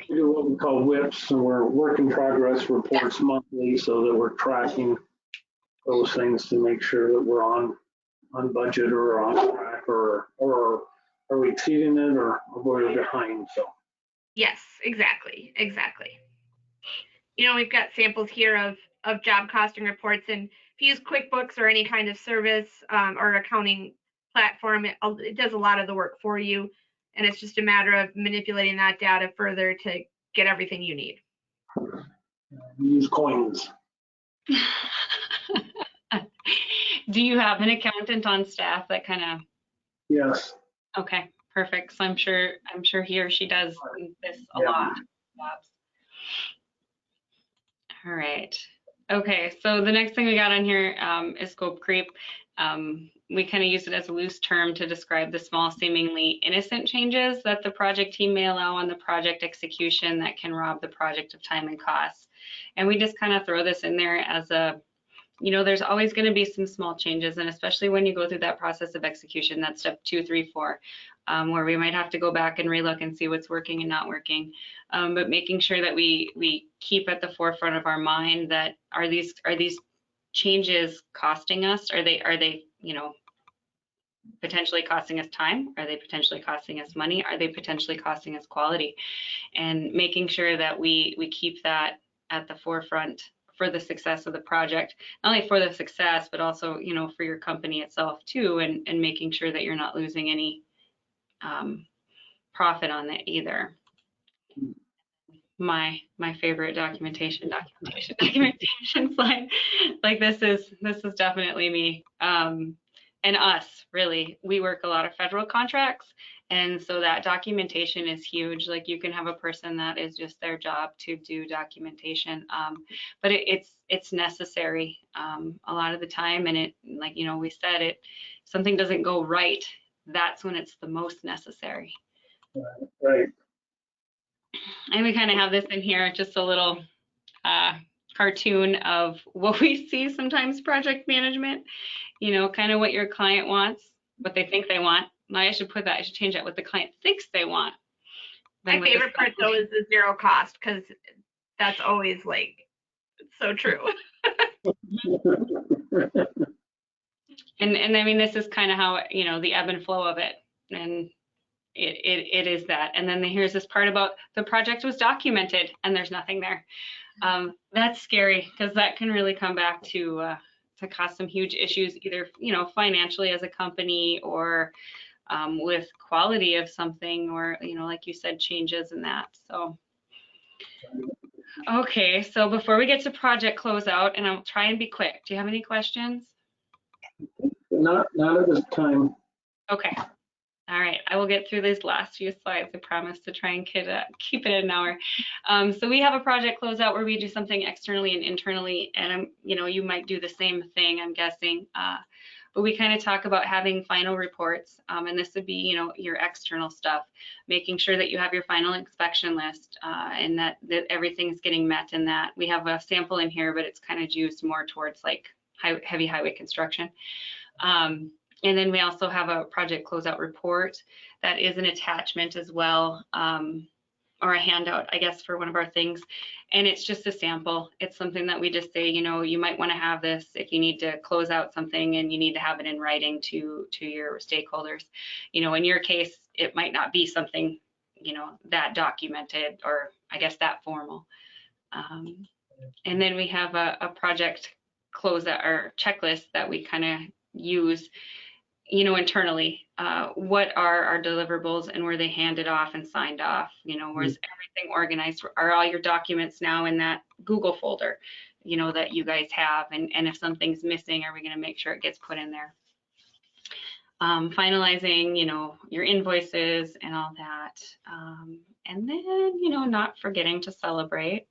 We do what we call WIPs, and we're work in progress reports monthly, so that we're tracking those things to make sure that we're on budget or on track, or are we exceeding it, or we're behind. So yes, exactly. You know, we've got samples here of job costing reports, and if you use QuickBooks or any kind of service or accounting platform, it does a lot of the work for you. And it's just a matter of manipulating that data further to get everything you need. we use coins. Do you have an accountant on staff that kind of? Yes. Okay, perfect. So I'm sure he or she does this a Yeah. lot. All right. Okay, so the next thing we got on here is scope creep. We kind of use it as a loose term to describe the small, seemingly innocent changes that the project team may allow on the project execution that can rob the project of time and costs. And we just kind of throw this in there as a, you know, there's always going to be some small changes, and especially when you go through that process of execution, that's step 2, 3, 4, where we might have to go back and relook and see what's working and not working. But making sure that we keep at the forefront of our mind that are these changes costing us? Are they, you know, potentially costing us time? Are they potentially costing us money? Are they potentially costing us quality? And making sure that we keep that at the forefront for the success of the project, not only for the success, but also, you know, for your company itself too, and making sure that you're not losing any profit on that either. My favorite documentation slide. Like this is definitely me and us, really. We work a lot of federal contracts, and so that documentation is huge. Like you can have a person that is just their job to do documentation, but it's necessary a lot of the time. And it, like, you know, we said, it something doesn't go right, that's when it's the most necessary. Right. And we kind of have this in here, just a little cartoon of what we see sometimes project management, you know, kind of what your client wants, what they think they want. Now I should put that, I should change that, what the client thinks they want. My favorite part though is the zero cost, because that's always like so true. And I mean, this is kind of how, you know, the ebb and flow of it. And it is that. And then here's this part about the project was documented and there's nothing there. That's scary, because that can really come back to cause some huge issues, either, you know, financially as a company, or with quality of something, or, you know, like you said, changes in that. So, okay, so before we get to project closeout, and I'll try and be quick, do you have any questions? Not at this time. Okay. All right, I will get through these last few slides. I promise to try and keep it in an hour. So we have a project closeout where we do something externally and internally, and you know, you might do the same thing, I'm guessing. But we kind of talk about having final reports, and this would be, you know, your external stuff, making sure that you have your final inspection list, and that everything's getting met in that. We have a sample in here, but it's kind of used more towards like heavy highway construction. And then we also have a project closeout report that is an attachment as well, or a handout, I guess, for one of our things. And it's just a sample. It's something that we just say, you know, you might want to have this if you need to close out something and you need to have it in writing to your stakeholders. You know, in your case, it might not be something, you know, that documented, or I guess that formal. And then we have a project closeout or checklist that we kind of use, you know, internally. What are our deliverables, and were they handed off and signed off? You know, where's everything organized? Are all your documents now in that Google folder, you know, that you guys have? And if something's missing, are we going to make sure it gets put in there? Finalizing, you know, your invoices and all that. And then, you know, not forgetting to celebrate.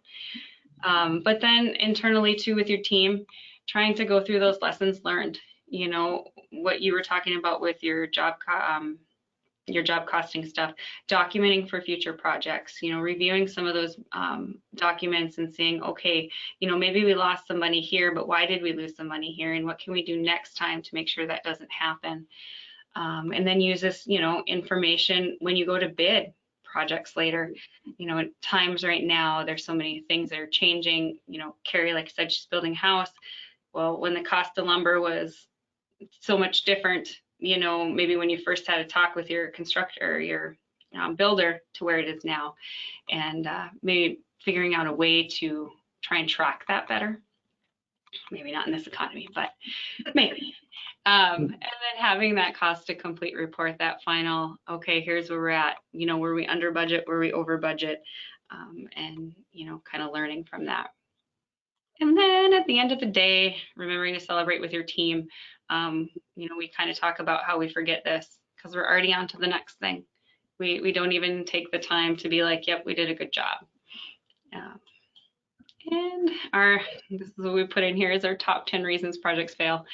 But then internally too, with your team, trying to go through those lessons learned. You know, what you were talking about with your job costing stuff, documenting for future projects, you know, reviewing some of those documents and saying, okay, you know, maybe we lost some money here, but why did we lose some money here? And what can we do next time to make sure that doesn't happen? And then use this, you know, information when you go to bid projects later. You know, at times right now, there's so many things that are changing. You know, Carrie, like I said, she's building a house. Well, when the cost of lumber was so much different, you know, maybe when you first had a talk with your constructor or your builder to where it is now, and maybe figuring out a way to try and track that better. Maybe not in this economy, but maybe. And then having that cost to complete report, that final, okay, here's where we're at. You know, were we under budget? Were we over budget? And, you know, kind of learning from that. And then at the end of the day, remembering to celebrate with your team. You know, we kind of talk about how we forget this because we're already on to the next thing. We don't even take the time to be like, yep, we did a good job. And this is what we put in here is our top 10 reasons projects fail.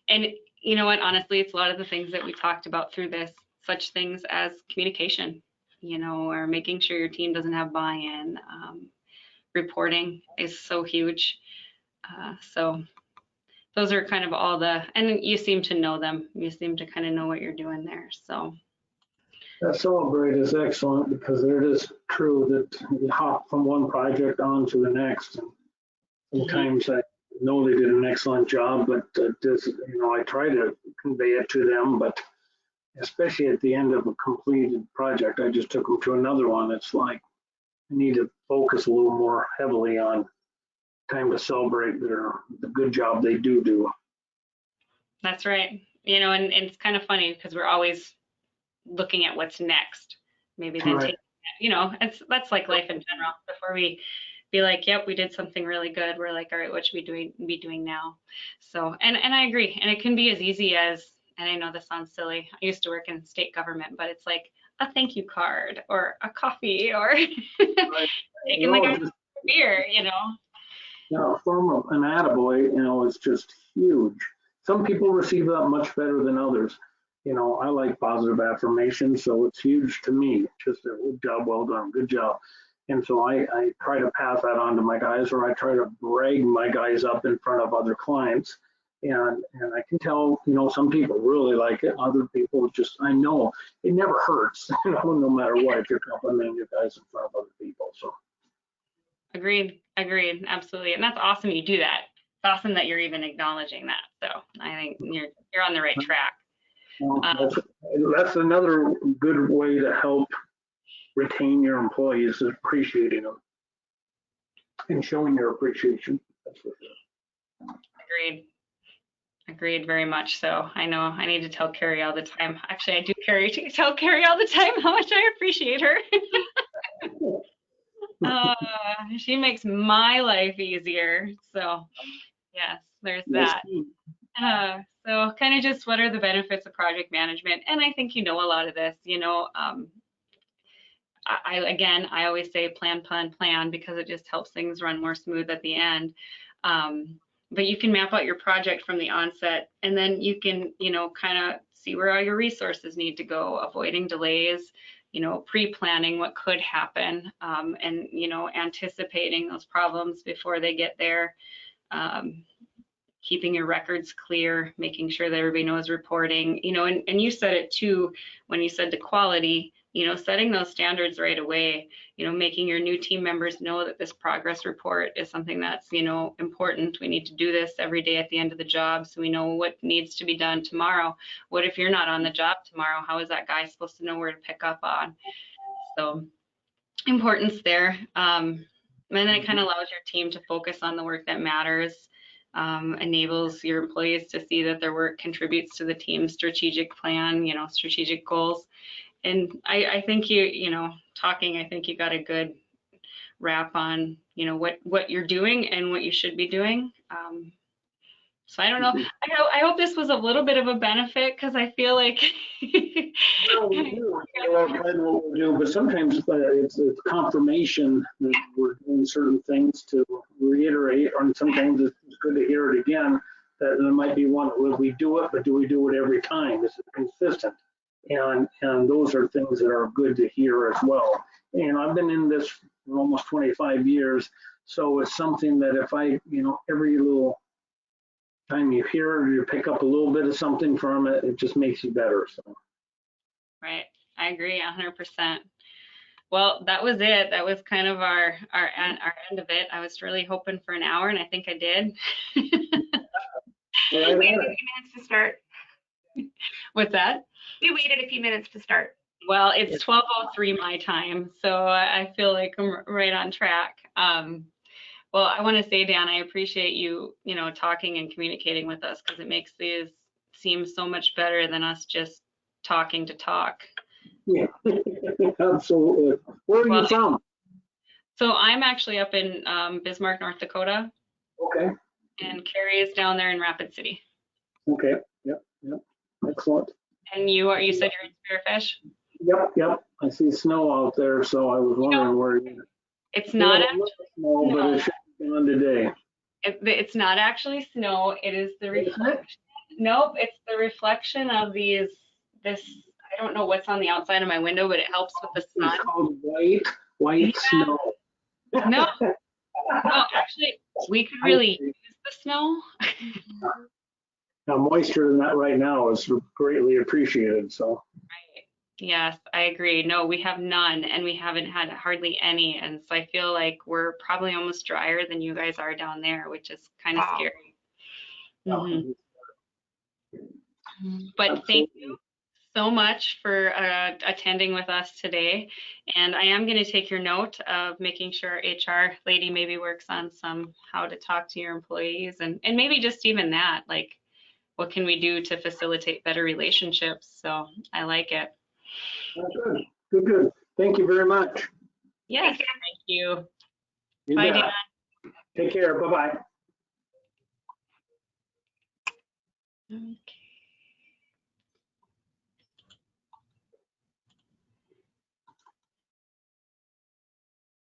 And you know what, honestly, it's a lot of the things that we talked about through this, such things as communication, you know, or making sure your team doesn't have buy-in. Reporting is so huge. So those are kind of all and you seem to know them. You seem to kind of know what you're doing there. So that celebrate is excellent, because it is true that you hop from one project on to the next. And sometimes I know they did an excellent job, but you know, I try to convey it to them, but especially at the end of a completed project, I just took them to another one. It's like, I need to focus a little more heavily on time to celebrate the good job they do. That's right. You know, and it's kind of funny because we're always looking at what's next. Maybe then Right. you know, that's like life in general. Before we be like, yep, we did something really good, we're like, all right, what should we be doing now? So, and I agree. And it can be as easy as, and I know this sounds silly, I used to work in state government, but it's like a thank you card or a coffee or Right. taking like a beer, you know. Yeah, a form of an attaboy, you know, is just huge. Some people receive that much better than others. You know, I like positive affirmation, so it's huge to me. Just a good job, well done, good job. And so I try to pass that on to my guys, or I try to brag my guys up in front of other clients. And I can tell, some people really like it. Other people just, I know it never hurts, no matter what, if you're complimenting your guys in front of other people. So. Agreed, absolutely. And that's awesome you do that. It's awesome that you're even acknowledging that. So I think you're on the right track. Well, that's another good way to help retain your employees, is appreciating them and showing your appreciation. That's for sure. Agreed very much so. I know I need to tell Carrie all the time. Actually, I do tell Carrie all the time how much I appreciate her. She makes my life easier. So yes, there's that. So kind of just what are the benefits of project management? And I think a lot of this, I always say plan, because it just helps things run more smooth at the end. But you can map out your project from the onset, and then you can, kind of see where all your resources need to go, avoiding delays, pre-planning what could happen, and, anticipating those problems before they get there, keeping your records clear, making sure that everybody knows reporting, and you said it too, when you said the quality, setting those standards right away, making your new team members know that this progress report is something that's, important. We need to do this every day at the end of the job, so we know what needs to be done tomorrow. What if you're not on the job tomorrow? How is that guy supposed to know where to pick up on? So importance there. And then it kind of allows your team to focus on the work that matters, enables your employees to see that their work contributes to the team's strategic plan, strategic goals. And I think talking, I think you got a good wrap on, what you're doing and what you should be doing. So I don't know. I hope this was a little bit of a benefit, because I feel like. Well, we do. I know what we do, but sometimes it's confirmation that we're doing certain things to reiterate, and sometimes it's good to hear it again. That there might be one, will we do it, but do we do it every time? Is it consistent? And those are things that are good to hear as well. And I've been in this for almost 25 years, so it's something that if I, every little time you hear it, or you pick up a little bit of something from it, it just makes you better. So. Right, I agree 100%. Well, that was it. That was kind of our end of it. I was really hoping for an hour, and I think I did. We waited a few minutes to start. What's that? We waited a few minutes to start. Well, it's 12:03 my time, so I feel like I'm right on track. Well, I want to say, Dan, I appreciate you, talking and communicating with us, because it makes these seem so much better than us just talking to talk. Yeah, absolutely. Where are you from? So I'm actually up in Bismarck, North Dakota. Okay. And Carrie is down there in Rapid City. Okay. Yep. Excellent. And you said you're in Spearfish? Yep. I see snow out there, so I was wondering where you. It's not actually snow, but it should be on today. It's not actually snow. It is the reflection. Nope, it's the reflection of this. I don't know what's on the outside of my window, but it helps with the sun. It's called white snow. No, actually, we could really use the snow. Now, moisture in that right now is greatly appreciated. So. Right. Yes, I agree. No, we have none, and we haven't had hardly any, and so I feel like we're probably almost drier than you guys are down there, which is kind of scary. Mm-hmm. But thank you so much for attending with us today. And I am going to take your note of making sure HR lady maybe works on how to talk to your employees, and maybe just even that, like, what can we do to facilitate better relationships? So I like it. Good. Thank you very much. Yes, thank you. Bye, Dan. Take care. Bye-bye. Okay.